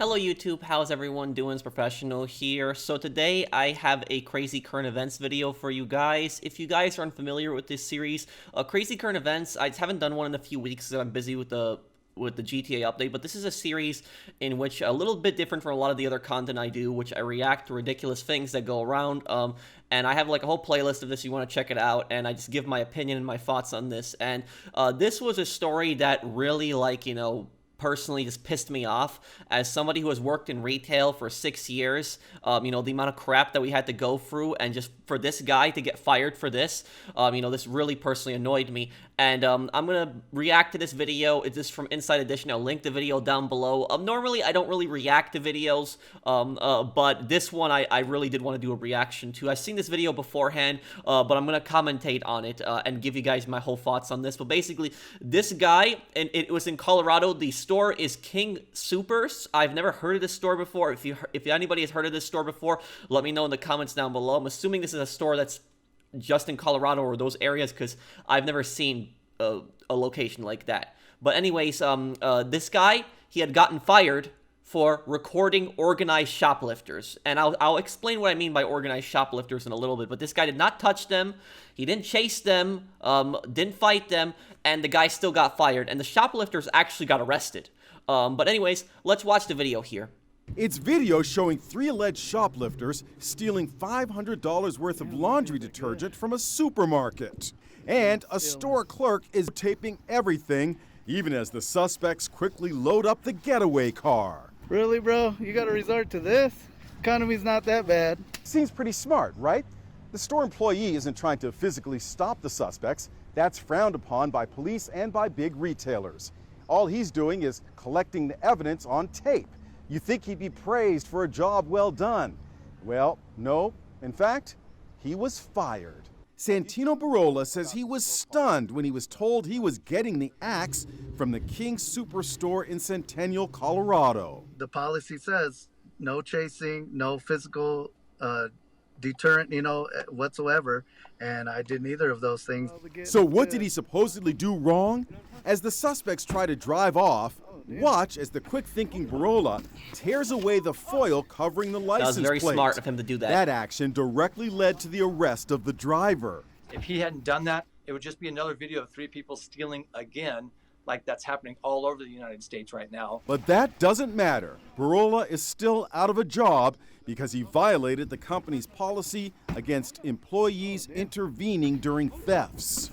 Hello YouTube, how's everyone doing? It's Professional here. So today I have a crazy current events video for you guys. If you guys are unfamiliar with this series, crazy current events, I just haven't done one in a few weeks because I'm busy with the GTA update, but this is a series in which a little bit different from a lot of the other content I do, which I react to ridiculous things that go around, and I have like a whole playlist of this if you want to check it out, and I just give my opinion and my thoughts on this, and this was a story that really, like, personally just pissed me off as somebody who has worked in retail for 6 years. The amount of crap that we had to go through, and just for this guy to get fired for this, this really personally annoyed me. And I'm gonna react to this video. It's just from Inside Edition. I'll link the video down below. Normally I don't really react to videos, but this one I really did want to do a reaction to. I've seen this video beforehand, but I'm gonna commentate on it and give you guys my whole thoughts on this. But basically, this guy, and it was in Colorado. The store is King Soopers. I've never heard of this store before. If anybody has heard of this store before, let me know in the comments down below. I'm assuming this is a store that's just in Colorado or those areas, because I've never seen a location like that. But anyways, this guy, he had gotten fired for recording organized shoplifters, and I'll explain what I mean by organized shoplifters in a little bit. But this guy did not touch them, he didn't chase them, didn't fight them, and the guy still got fired, and the shoplifters actually got arrested. But anyways, let's watch the video here. It's video showing 3 alleged shoplifters stealing $500 worth of laundry detergent from a supermarket. And a store clerk is taping everything, even as the suspects quickly load up the getaway car. Really, bro? You gotta resort to this? Economy's not that bad. Seems pretty smart, right? The store employee isn't trying to physically stop the suspects. That's frowned upon by police and by big retailers. All he's doing is collecting the evidence on tape. You think he'd be praised for a job well done. Well, no. In fact, he was fired. Santino Barola says he was stunned when he was told he was getting the axe from the King Superstore in Centennial, Colorado. The policy says no chasing, no physical deterrent, whatsoever. And I did neither of those things. So what did he supposedly do wrong? As the suspects try to drive off, watch as the quick-thinking Barola tears away the foil covering the license plate. That was very smart of him to do that. That action directly led to the arrest of the driver. If he hadn't done that, it would just be another video of 3 people stealing again, like that's happening all over the United States right now. But that doesn't matter. Barola is still out of a job because he violated the company's policy against employees intervening during thefts.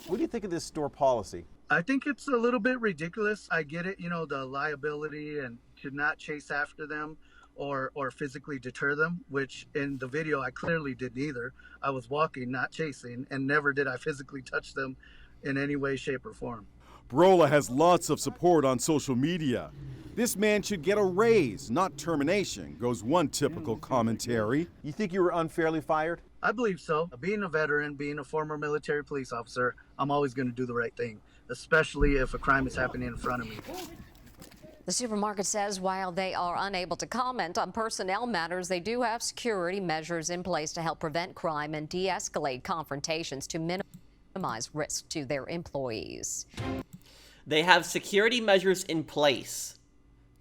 What do you think of this store policy? I think it's a little bit ridiculous. I get it, the liability and to not chase after them or physically deter them, which in the video I clearly did neither. I was walking, not chasing, and never did I physically touch them in any way, shape, or form. Barola has lots of support on social media. This man should get a raise, not termination, goes one typical commentary. You think you were unfairly fired? I believe so. Being a veteran, being a former military police officer, I'm always going to do the right thing, especially if a crime is happening in front of me. The supermarket says while they are unable to comment on personnel matters, they do have security measures in place to help prevent crime and de-escalate confrontations to minimize risk to their employees. They have security measures in place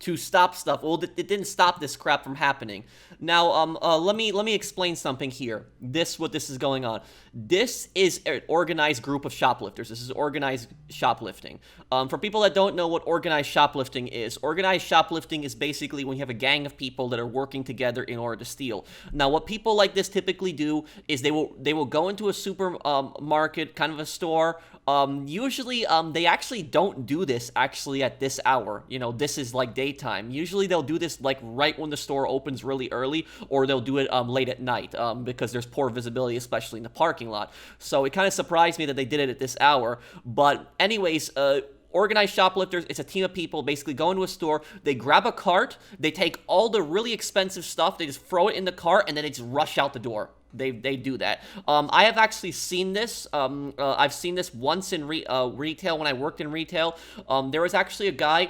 to stop stuff. Well, it didn't stop this crap from happening. Now, let me explain something here. What this is going on. This is an organized group of shoplifters. This is organized shoplifting. For people that don't know what organized shoplifting is basically when you have a gang of people that are working together in order to steal. Now, what people like this typically do is they will go into a supermarket, kind of a store. Usually, they actually don't do this actually at this hour. This is like daytime. Usually, they'll do this like right when the store opens really early, or they'll do it late at night because there's poor visibility, especially in the parking lot. So it kind of surprised me that they did it at this hour. But anyways, organized shoplifters, it's a team of people basically go into a store, they grab a cart, they take all the really expensive stuff, they just throw it in the cart, and then they just rush out the door. They do that. I have actually seen this. I've seen this once in retail when I worked in retail. There was actually a guy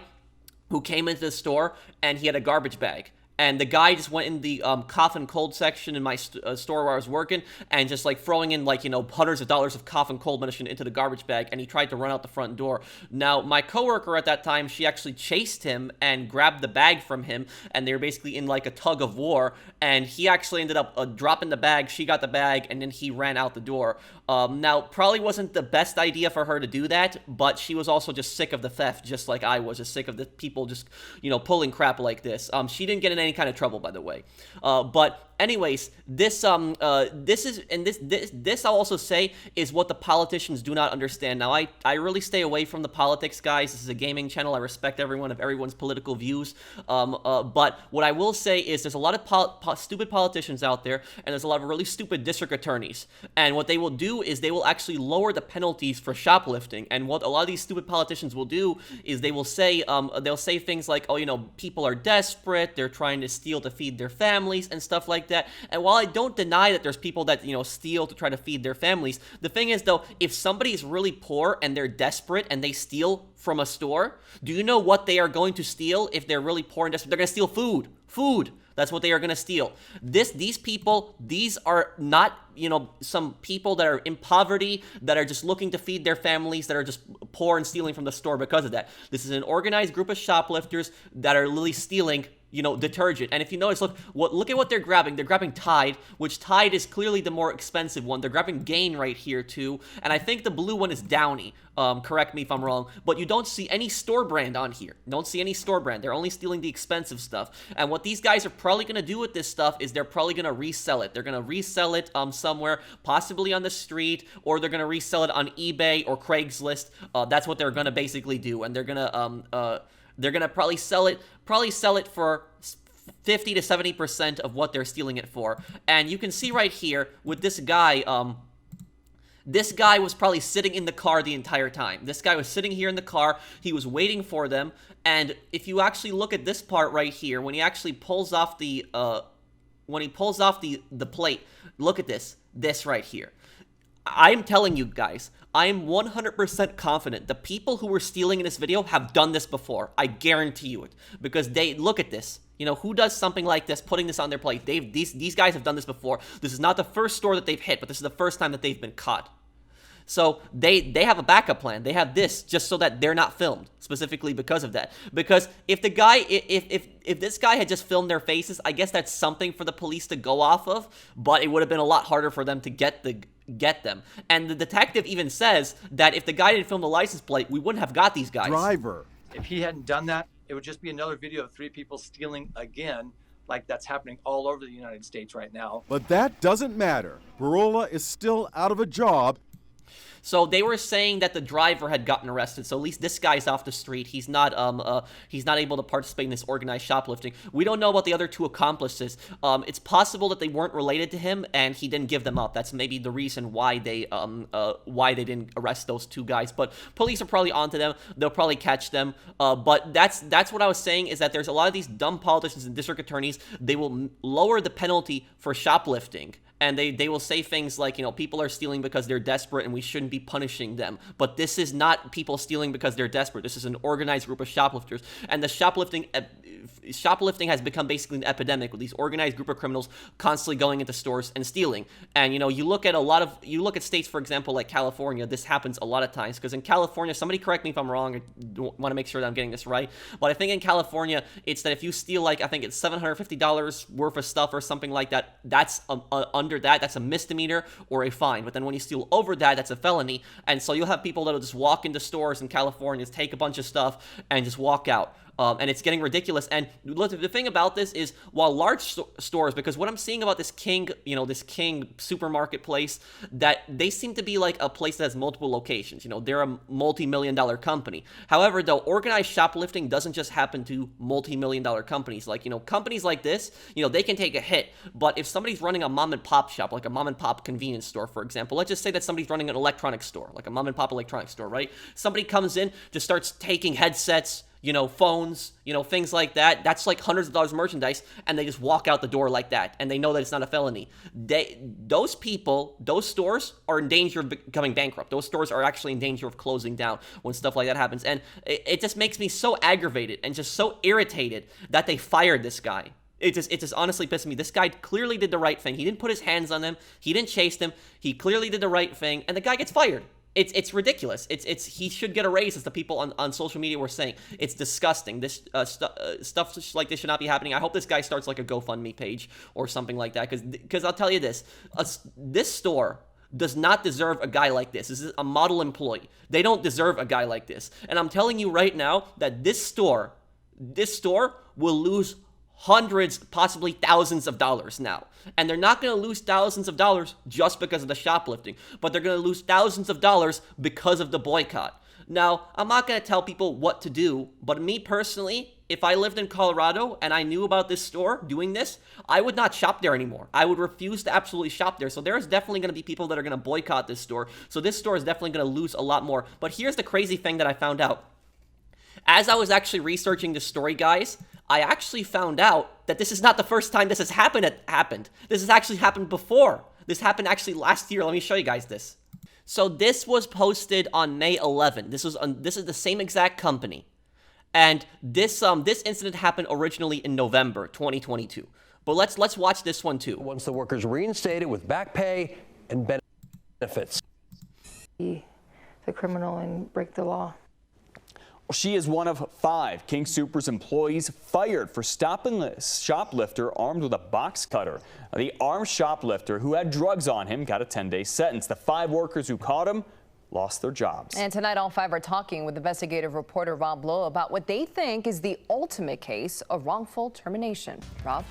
who came into the store and he had a garbage bag. and the guy just went in the cough and cold section in my store where I was working, and just like throwing in like, you know, hundreds of dollars of cough and cold medicine into the garbage bag, and he tried to run out the front door. Now, my coworker at that time, she actually chased him and grabbed the bag from him, and they were basically in like a tug of war, and he actually ended up dropping the bag. She got the bag, and then he ran out the door. Now, probably wasn't the best idea for her to do that, but she was also just sick of the theft, just like I was, just sick of the people just, you know, pulling crap like this. She didn't get in any kind of trouble, by the way. But anyways, this I'll also say is what the politicians do not understand. Now, I really stay away from the politics, guys. This is a gaming channel. I respect everyone's political views. But what I will say is there's a lot of stupid politicians out there, and there's a lot of really stupid district attorneys. And what they will do is they will actually lower the penalties for shoplifting. And what a lot of these stupid politicians will do is they will say they'll say things like, oh, you know, people are desperate, they're trying to steal to feed their families and stuff like that. And while I don't deny that there's people that, you know, steal to try to feed their families, the thing is, though, if somebody is really poor and they're desperate and they steal from a store, do you know what they are going to steal if they're really poor and desperate? They're going to steal food. Food. That's what they are going to steal. These people, these are not, you know, some people that are in poverty, that are just looking to feed their families, that are just poor and stealing from the store because of that. This is an organized group of shoplifters that are literally stealing, you know, detergent. And if you notice, look at what they're grabbing. They're grabbing Tide, which Tide is clearly the more expensive one. They're grabbing Gain right here too, and I think the blue one is Downy. Correct me if I'm wrong, but you don't see any store brand on here. Don't see any store brand. They're only stealing the expensive stuff. And what these guys are probably going to do with this stuff is they're probably going to resell it. They're going to resell it somewhere, possibly on the street, or they're going to resell it on eBay or Craigslist. That's what they're going to basically do, and they're going to probably sell it for 50 to 70% of what they're stealing it for. And you can see right here with this guy, this guy was probably sitting in the car the entire time. This guy was sitting here in the car. He was waiting for them. And if you actually look at this part right here, when he actually pulls off the plate, look at this right here. I'm telling you guys, I'm 100% confident the people who were stealing in this video have done this before. I guarantee you it. Because look at this. You know, who does something like this, putting this on their plate? These guys have done this before. This is not the first store that they've hit, but this is the first time that they've been caught. So they have a backup plan. They have this just so that they're not filmed, specifically because of that. Because if this guy had just filmed their faces, I guess that's something for the police to go off of, but it would have been a lot harder for them to get them. And the detective even says that if the guy didn't film the license plate, we wouldn't have got these guys. Driver. If he hadn't done that, it would just be another video of 3 people stealing again, like that's happening all over the United States right now. But that doesn't matter. Barola is still out of a job. So they were saying that the driver had gotten arrested. So at least this guy's off the street. He's not able to participate in this organized shoplifting. We don't know about the other 2 accomplices. It's possible that they weren't related to him and he didn't give them up. That's maybe the reason why they didn't arrest those 2 guys. But police are probably onto them. They'll probably catch them. But that's what I was saying, is that there's a lot of these dumb politicians and district attorneys. They will lower the penalty for shoplifting. And they will say things like, you know, people are stealing because they're desperate and we shouldn't be punishing them. But this is not people stealing because they're desperate. This is an organized group of shoplifters. And the shoplifting has become basically an epidemic, with these organized group of criminals constantly going into stores and stealing. And, you know, you look at states, for example, like California. This happens a lot of times, because in California, somebody correct me if I'm wrong, I want to make sure that I'm getting this right, but I think in California, it's that if you steal, like, I think it's $750 worth of stuff or something like that, that's under that's a misdemeanor or a fine. But then when you steal over that, that's a felony. And so you'll have people that'll just walk into stores in California, take a bunch of stuff, and just walk out. And it's getting ridiculous. And the thing about this is, while large stores, because what I'm seeing about this King supermarket place, that they seem to be like a place that has multiple locations. You know, they're a multi-million-dollar company. However, though, organized shoplifting doesn't just happen to multi-million-dollar companies. Like, you know, companies like this, you know, they can take a hit. But if somebody's running a mom-and-pop shop, like a mom-and-pop convenience store, for example, let's just say that somebody's running an electronics store, like a mom-and-pop electronics store, right? Somebody comes in, just starts taking headsets, you know, phones, you know, things like that. That's like hundreds of dollars of merchandise, and they just walk out the door like that, and they know that it's not a felony. Those stores are in danger of becoming bankrupt. Those stores are actually in danger of closing down when stuff like that happens. And it just makes me so aggravated and just so irritated that they fired this guy. It just honestly pissed me. This guy clearly did the right thing. He didn't put his hands on them. He didn't chase them. He clearly did the right thing, and the guy gets fired. It's ridiculous. He should get a raise, as the people on social media were saying. It's disgusting. This stuff like this should not be happening. I hope this guy starts like a GoFundMe page or something like that, because I'll tell you this, this store does not deserve a guy like this. This is a model employee. They don't deserve a guy like this. And I'm telling you right now that this store will lose hundreds, possibly thousands of dollars now. And they're not going to lose thousands of dollars just because of the shoplifting, but they're going to lose thousands of dollars because of the boycott. Now, I'm not going to tell people what to do, but me personally, if I lived in Colorado and I knew about this store doing this, I would not shop there anymore. I would refuse to absolutely shop there. So there's definitely going to be people that are going to boycott this store. So this store is definitely going to lose a lot more. But here's the crazy thing that I found out. As I was actually researching this story, guys, I actually found out that this is not the first time this has happened. This has actually happened before. This happened actually last year. Let me show you guys this. So this was posted on May 11. This is the same exact company. And this incident happened originally in November 2022. But let's watch this one too. Once the workers reinstated with back pay and benefits. The criminal and break the law. She is one of 5 King Soopers employees fired for stopping a shoplifter armed with a box cutter. The armed shoplifter who had drugs on him got a 10-day sentence. The 5 workers who caught him lost their jobs. And tonight, all 5 are talking with investigative reporter Rob Lowe about what they think is the ultimate case of wrongful termination. Rob?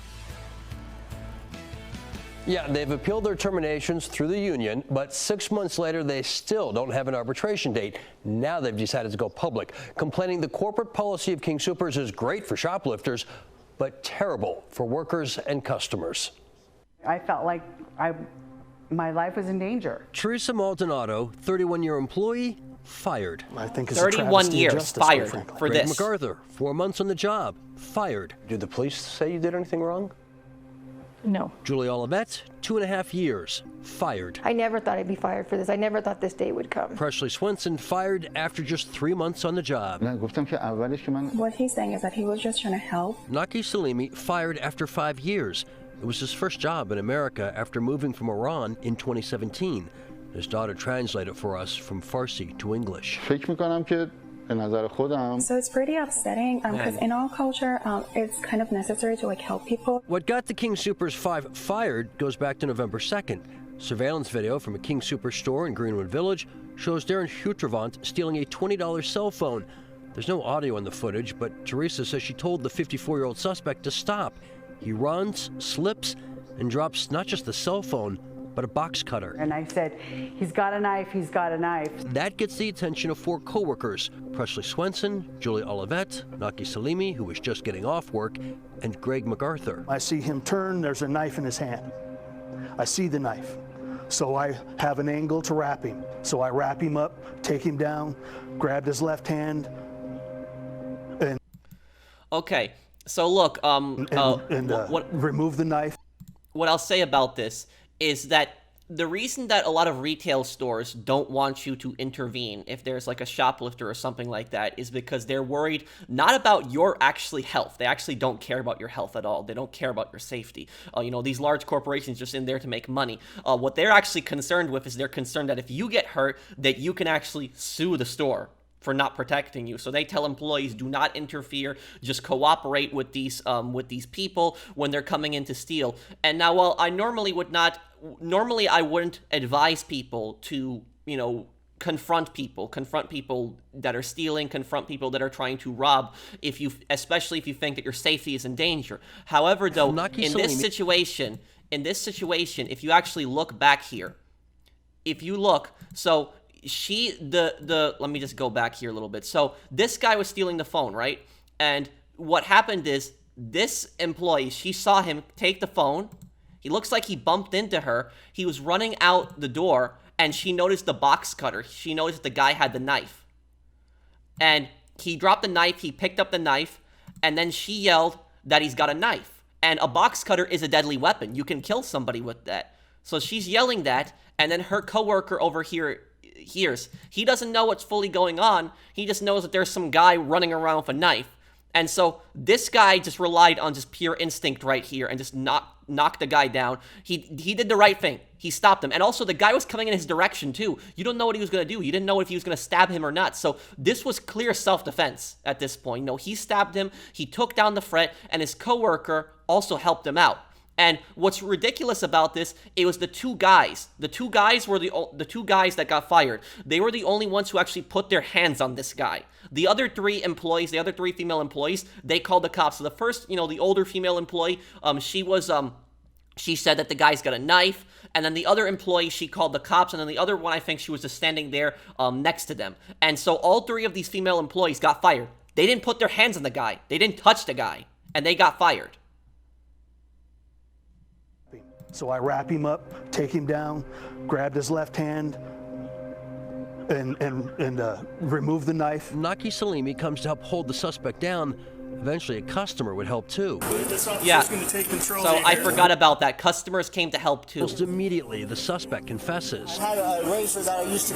Yeah, they've appealed their terminations through the union, but 6 months later, they still don't have an arbitration date. Now they've decided to go public, complaining the corporate policy of King Soopers is great for shoplifters, but terrible for workers and customers. I felt like my life was in danger. Teresa Maldonado, 31-year employee, fired. I think it's 31 years fired for Greg this. MacArthur, 4 months on the job, fired. Did the police say you did anything wrong? No. Julie Olivet, 2.5 years, fired. I never thought I'd be fired for this. I never thought this day would come. Presley Swenson fired after just 3 months on the job. What he's saying is that he was just trying to help. Naki Salimi fired after 5 years. It was his first job in America after moving from Iran in 2017. His daughter translated for us from Farsi to English. So it's pretty upsetting because in our culture, it's kind of necessary to help people. What got the King Soopers 5 fired goes back to November 2nd. Surveillance video from a King Soopers store in Greenwood Village shows Darren Hutrevant stealing a $20 cell phone. There's no audio in the footage, but Teresa says she told the 54-year-old suspect to stop. He runs, slips, and drops not just the cell phone, but a box cutter. And I said, he's got a knife, he's got a knife. That gets the attention of 4 co-workers, Presley Swenson, Julie Olivet, Naki Salimi, who was just getting off work, and Greg MacArthur. I see him turn, there's a knife in his hand. I see the knife. So I have an angle to wrap him. So I wrap him up, take him down, grabbed his left hand, and... Okay, so look, remove the knife. What I'll say about this is that the reason that a lot of retail stores don't want you to intervene if there's like a shoplifter or something like that is because they're worried not about your actually health. They actually don't care about your health at all. They don't care about your safety. These large corporations just in there to make money. What they're actually concerned with is they're concerned that if you get hurt, that you can actually sue the store for not protecting you. So they tell employees, do not interfere, just cooperate with these people when they're coming in to steal. And now, while I normally I wouldn't advise people to, confront people that are stealing, confront people that are trying to rob, especially if you think that your safety is in danger. However, though, in this situation, if you actually look back here, so let me just go back here a little bit. So this guy was stealing the phone, right? And what happened is this employee, she saw him take the phone. He looks like he bumped into her. He was running out the door and she noticed the box cutter. She noticed the guy had the knife. And he dropped the knife, he picked up the knife, and then she yelled that he's got a knife. And a box cutter is a deadly weapon. You can kill somebody with that. So she's yelling that, and then her coworker over here hears. He doesn't know what's fully going on. He just knows that there's some guy running around with a knife. And so this guy just relied on just pure instinct right here and just knocked the guy down. He did the right thing. He stopped him. And also the guy was coming in his direction too. You don't know what he was going to do. You didn't know if he was going to stab him or not. So this was clear self-defense at this point. No, he stabbed him. He took down the threat, and his coworker also helped him out. And what's ridiculous about this, it was the two guys. The two guys were the two guys that got fired. They were the only ones who actually put their hands on this guy. The other three employees, the other three female employees, they called the cops. So the first, the older female employee, she said that the guy's got a knife. And then the other employee, she called the cops. And then the other one, I think she was just standing there next to them. And so all three of these female employees got fired. They didn't put their hands on the guy. They didn't touch the guy. And they got fired. So I wrap him up, take him down, grabbed his left hand, and remove the knife. Naki Salimi comes to help hold the suspect down. Eventually, a customer would help too. Yeah, so I forgot about that. Customers came to help too. Almost immediately, the suspect confesses. I had a razor that I used to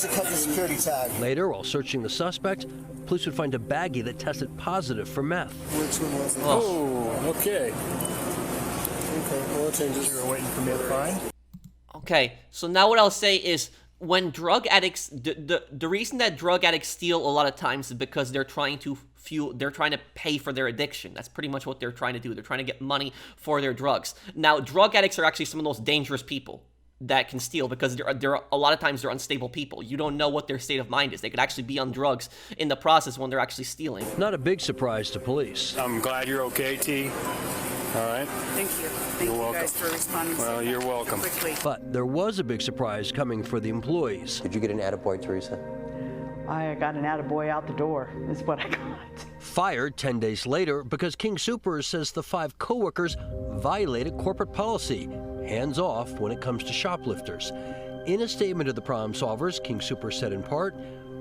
cut the security tag. Later, while searching the suspect, police would find a baggie that tested positive for meth. Which one was it? Oh, okay. Okay, well, changes you were waiting for me to find. Okay, so now what I'll say is, when drug addicts, the reason that drug addicts steal a lot of times is because they're trying to pay for their addiction. That's pretty much what they're trying to do. They're trying to get money for their drugs. Now, drug addicts are actually some of the most dangerous people that can steal, because they're a lot of times they're unstable people. You don't know what their state of mind is. They could actually be on drugs in the process when they're actually stealing. Not a big surprise to police. I'm glad you're okay, T. All right. Thank you. Thank you guys for responding. Well, you're welcome. Quickly. But there was a big surprise coming for the employees. Did you get an attaboy, Teresa? I got an attaboy out the door, is what I got. Fired 10 days later because King Soopers says the 5 coworkers violated corporate policy, hands off when it comes to shoplifters. In a statement to the problem solvers, King Soopers said in part,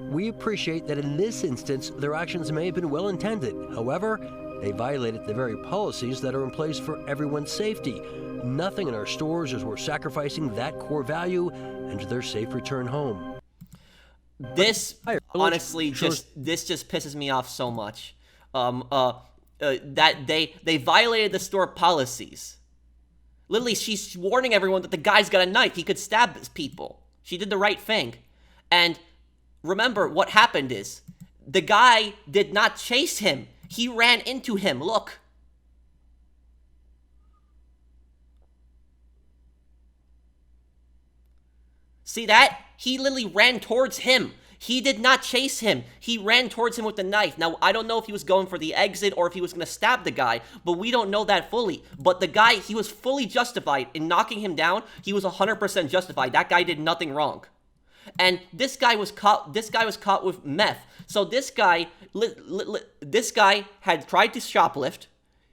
"We appreciate that in this instance, their actions may have been well intended. However, they violated the very policies that are in place for everyone's safety. Nothing in our stores is worth sacrificing that core value and their safe return home." This honestly just pisses me off so much. That they violated the store policies. Literally, she's warning everyone that the guy's got a knife. He could stab people. She did the right thing. And remember, what happened is, the guy did not chase him. He ran into him. Look. See that? He literally ran towards him. He did not chase him. He ran towards him with the knife. Now, I don't know if he was going for the exit or if he was going to stab the guy, but we don't know that fully. But the guy, he was fully justified in knocking him down. He was 100% justified. That guy did nothing wrong. And this guy was caught with meth. So this guy had tried to shoplift.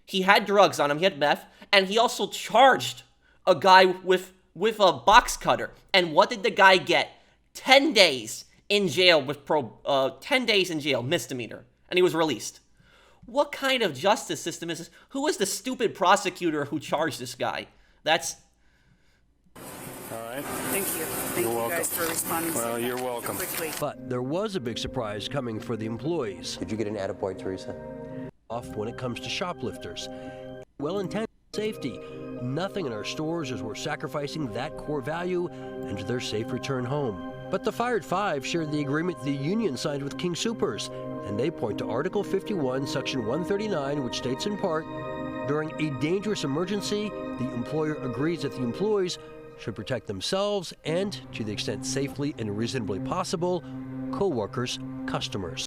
He had drugs on him. He had meth. And he also charged a guy with a box cutter. And what did the guy get? 10 days in jail with 10 days in jail, misdemeanor. And he was released. What kind of justice system is this? Who is the stupid prosecutor who charged this guy? That's... All right. Thank you. Thank you guys for responding. Well, you're welcome. Quickly. But there was a big surprise coming for the employees. Did you get an attaboy, Teresa? Off when it comes to shoplifters. Well-intended safety. Nothing in our stores is worth sacrificing that core value and their safe return home. But the fired 5 shared the agreement the union signed with King Soopers, and they point to Article 51, Section 139, which states in part, during a dangerous emergency, the employer agrees that the employees should protect themselves and, to the extent safely and reasonably possible, co-workers, customers.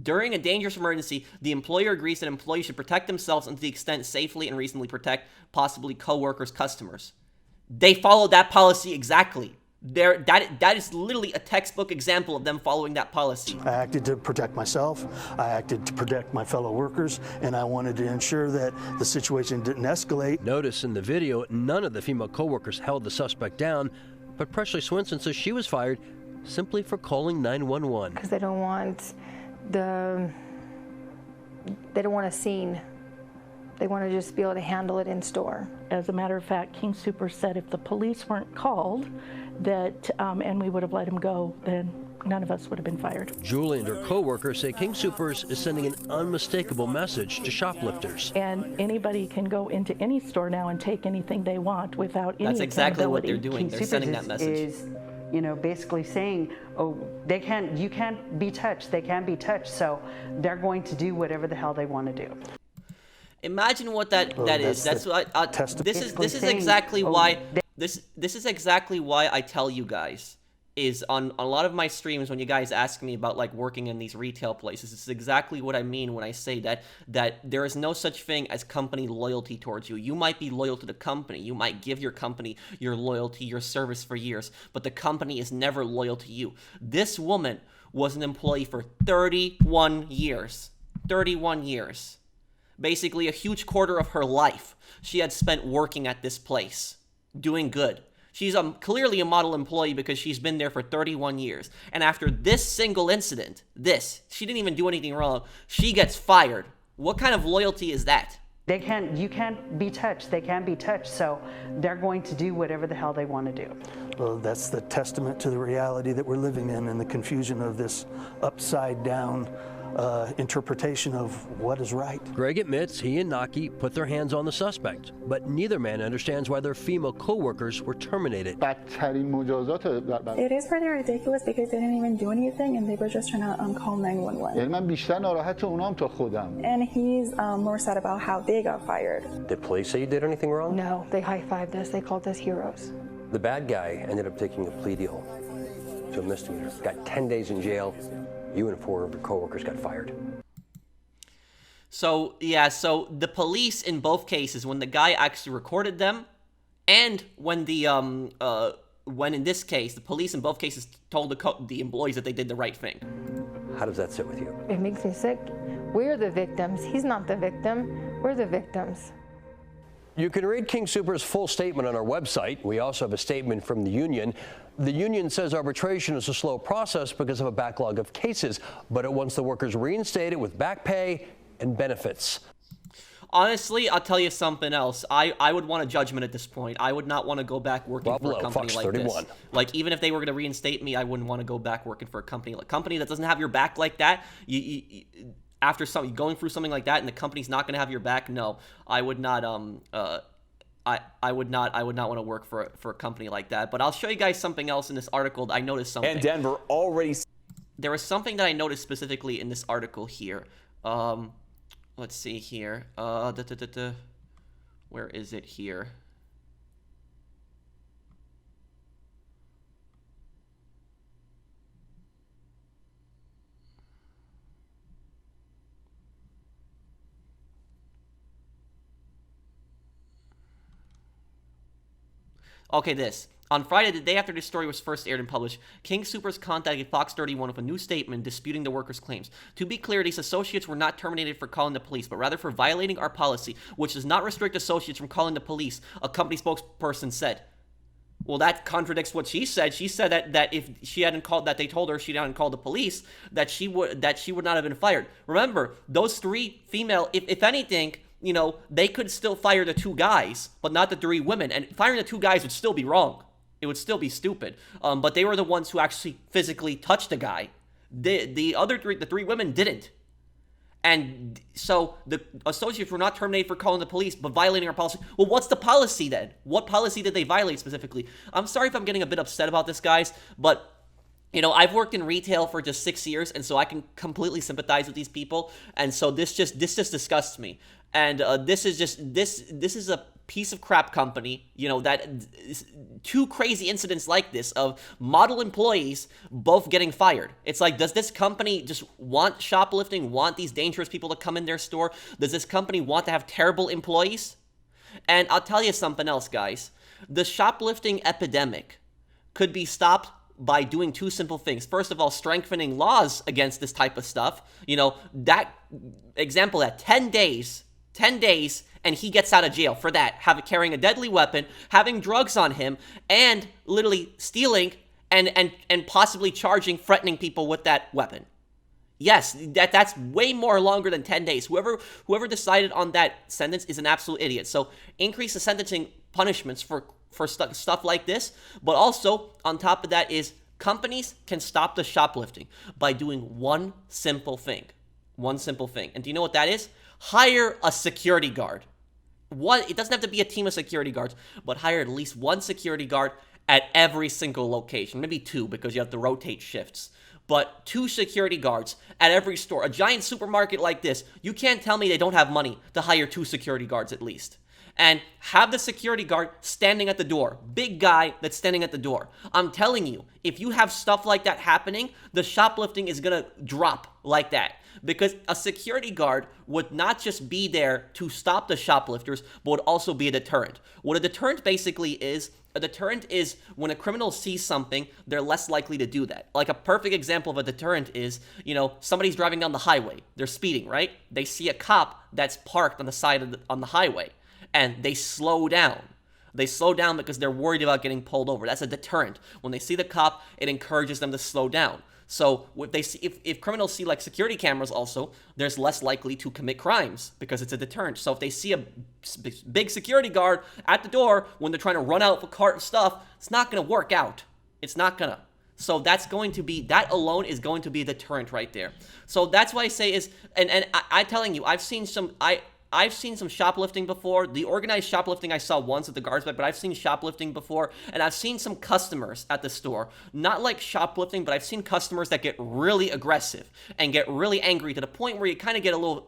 During a dangerous emergency, the employer agrees that employees should protect themselves and to the extent safely and reasonably protect possibly co-workers, customers. They followed that policy exactly. That is literally a textbook example of them following that policy. I acted to protect myself, I acted to protect my fellow workers, and I wanted to ensure that the situation didn't escalate. Notice in the video, none of the female co-workers held the suspect down, but Presley Swinson says she was fired simply for calling 911. Because they don't want a scene. They want to just be able to handle it in store. As a matter of fact, King Super said if the police weren't called, that and we would have let him go, then none of us would have been fired. Julie and her co-worker say King Soopers is sending an unmistakable message to shoplifters. And anybody can go into any store now and take anything they want without any That's exactly what they're accountability. doing. They're sending that message. Is, you know, basically saying, oh, you can't be touched. They can't be touched. So they're going to do whatever the hell they want to do. Imagine what that is. That's what this is exactly why this is exactly why I tell you guys is on a lot of my streams when you guys ask me about like working in these retail places. This is exactly what I mean when I say that there is no such thing as company loyalty towards you. You might be loyal to the company. You might give your company your loyalty, your service for years, but the company is never loyal to you. This woman was an employee for 31 years. 31 years. Basically a huge quarter of her life she had spent working at this place, doing good. She's clearly a model employee because she's been there for 31 years. And after this single incident, she didn't even do anything wrong, she gets fired. What kind of loyalty is that? You can't be touched. They can't be touched. So they're going to do whatever the hell they want to do. Well, that's the testament to the reality that we're living in and the confusion of this upside down interpretation of what is right. Greg admits he and Naki put their hands on the suspect, but neither man understands why their female co-workers were terminated. It is pretty ridiculous because they didn't even do anything and they were just trying to call 911. And he's more sad about how they got fired. Did police say you did anything wrong? No, they high-fived us. They called us heroes. The bad guy ended up taking a plea deal to a misdemeanor. Got 10 days in jail. You and 4 of your co-workers got fired. So, yeah, so the police in both cases, when the guy actually recorded them, and when when in this case, the police in both cases told the employees that they did the right thing. How does that sit with you? It makes me sick. We're the victims. He's not the victim. We're the victims. You can read King Soopers' full statement on our website. We also have a statement from the union. The union says arbitration is a slow process because of a backlog of cases, but it wants the workers reinstated with back pay and benefits. Honestly, I'll tell you something else. I would want a judgment at this point. I would not want to go back working for a company Fox like 31. this. Like, even if they were going to reinstate me, I wouldn't want to go back working for a company that doesn't have your back like that. After going through something like that and the company's not going to have your back, no, I would not I would not want to work for a company like that. But I'll show you guys something else in this article. I noticed something. And Denver already. There was something that I noticed specifically in this article here. Let's see here. Where is it here? Okay, this. On Friday, the day after this story was first aired and published, King Soopers contacted Fox 31 with a new statement disputing the workers' claims. To be clear, these associates were not terminated for calling the police, but rather for violating our policy, which does not restrict associates from calling the police, a company spokesperson said. Well, that contradicts what she said. She said that if she hadn't called, that they told her she hadn't called the police, that she would not have been fired. Remember, those 3 female, if anything, you know, they could still fire the 2 guys, but not the 3 women. And firing the 2 guys would still be wrong. It would still be stupid. But they were the ones who actually physically touched the guy. The other 3, the 3 women didn't. And so the associates were not terminated for calling the police, but violating our policy. Well, what's the policy then? What policy did they violate specifically? I'm sorry if I'm getting a bit upset about this, guys, but you know, I've worked in retail for just 6 years, and so I can completely sympathize with these people. And so this just disgusts me. And this is a piece of crap company, you know, that 2 crazy incidents like this of model employees both getting fired. It's like, does this company just want shoplifting, want these dangerous people to come in their store? Does this company want to have terrible employees? And I'll tell you something else, guys. The shoplifting epidemic could be stopped by doing 2 simple things. First of all, strengthening laws against this type of stuff. You know, that example, that 10 days, and he gets out of jail for that, carrying a deadly weapon, having drugs on him, and literally stealing and possibly threatening people with that weapon. Yes, that's way more longer than 10 days. Whoever decided on that sentence is an absolute idiot. So increase the sentencing punishments for stuff like this, but also on top of that is Companies can stop the shoplifting by doing one simple thing. One simple thing. And do you know what that is? Hire a security guard. It doesn't have to be a team of security guards, but hire at least one security guard at every single location. Maybe two, because you have to rotate shifts. But 2 security guards at every store. A giant supermarket like this, you can't tell me they don't have money to hire 2 security guards at least. And have the security guard standing at the door. Big guy that's standing at the door. I'm telling you, if you have stuff like that happening, the shoplifting is going to drop like that. Because a security guard would not just be there to stop the shoplifters, but would also be a deterrent. What a deterrent basically is, a deterrent is when a criminal sees something, they're less likely to do that. Like a perfect example of a deterrent is, somebody's driving down the highway. They're speeding, right? They see a cop that's parked on the side on the highway, and they slow down. They slow down because they're worried about getting pulled over. That's a deterrent. When they see the cop, it encourages them to slow down. So if criminals see like security cameras also, there's less likely to commit crimes because it's a deterrent. So if they see a big security guard at the door when they're trying to run out of a cart of stuff, it's not going to work out. It's not going to. So that alone is going to be a deterrent right there. So that's why I say is, and I'm telling you, I've seen some shoplifting before. The organized shoplifting I saw once at the guards bed, but I've seen shoplifting before, and I've seen some customers at the store, not like shoplifting, but I've seen customers that get really aggressive and get really angry to the point where you kind of get a little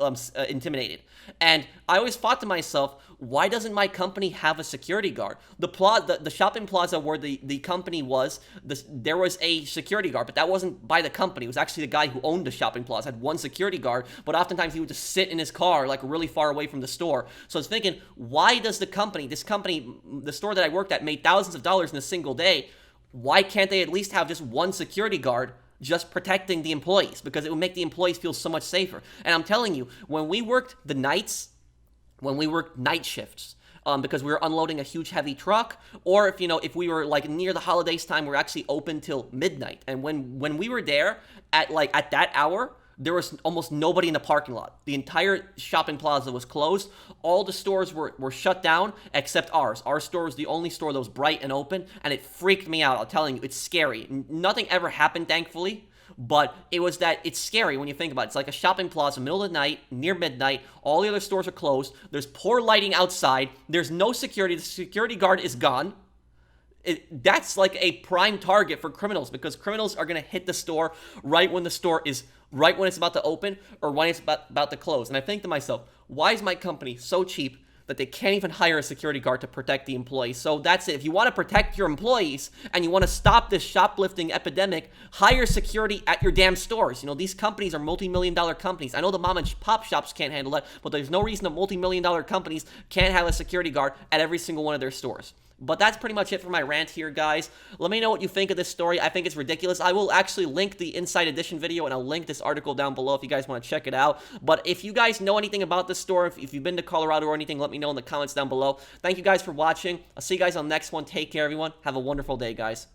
intimidated. And I always thought to myself, why doesn't my company have a security guard? The shopping plaza where the company was, there was a security guard, but that wasn't by the company. It was actually the guy who owned the shopping plaza, had one security guard, but oftentimes he would just sit in his car, like really far away from the store. So I was thinking, why does the store that I worked at made thousands of dollars in a single day, why can't they at least have just one security guard just protecting the employees? Because it would make the employees feel so much safer. And I'm telling you, when we worked night shifts, because we were unloading a huge heavy truck, or if we were like near the holidays time, we're actually open till midnight. And when we were there at that hour, there was almost nobody in the parking lot. The entire shopping plaza was closed. All the stores were shut down except ours. Our store was the only store that was bright and open, and it freaked me out. I'm telling you, it's scary. Nothing ever happened, thankfully. But it's scary when you think about it. It's like a shopping plaza, middle of the night, near midnight. All the other stores are closed. There's poor lighting outside. There's no security. The security guard is gone. That's like a prime target for criminals, because criminals are going to hit the store right when it's about to open or when it's about to close. And I think to myself, why is my company so cheap that they can't even hire a security guard to protect the employees? So that's it. If you want to protect your employees and you want to stop this shoplifting epidemic, hire security at your damn stores. These companies are multi-million-dollar companies. I know the mom and pop shops can't handle that, but there's no reason that multi-million-dollar companies can't have a security guard at every single one of their stores. But that's pretty much it for my rant here, guys. Let me know what you think of this story. I think it's ridiculous. I will actually link the Inside Edition video, and I'll link this article down below if you guys want to check it out. But if you guys know anything about this store, if you've been to Colorado or anything, let me know in the comments down below. Thank you guys for watching. I'll see you guys on the next one. Take care, everyone. Have a wonderful day, guys.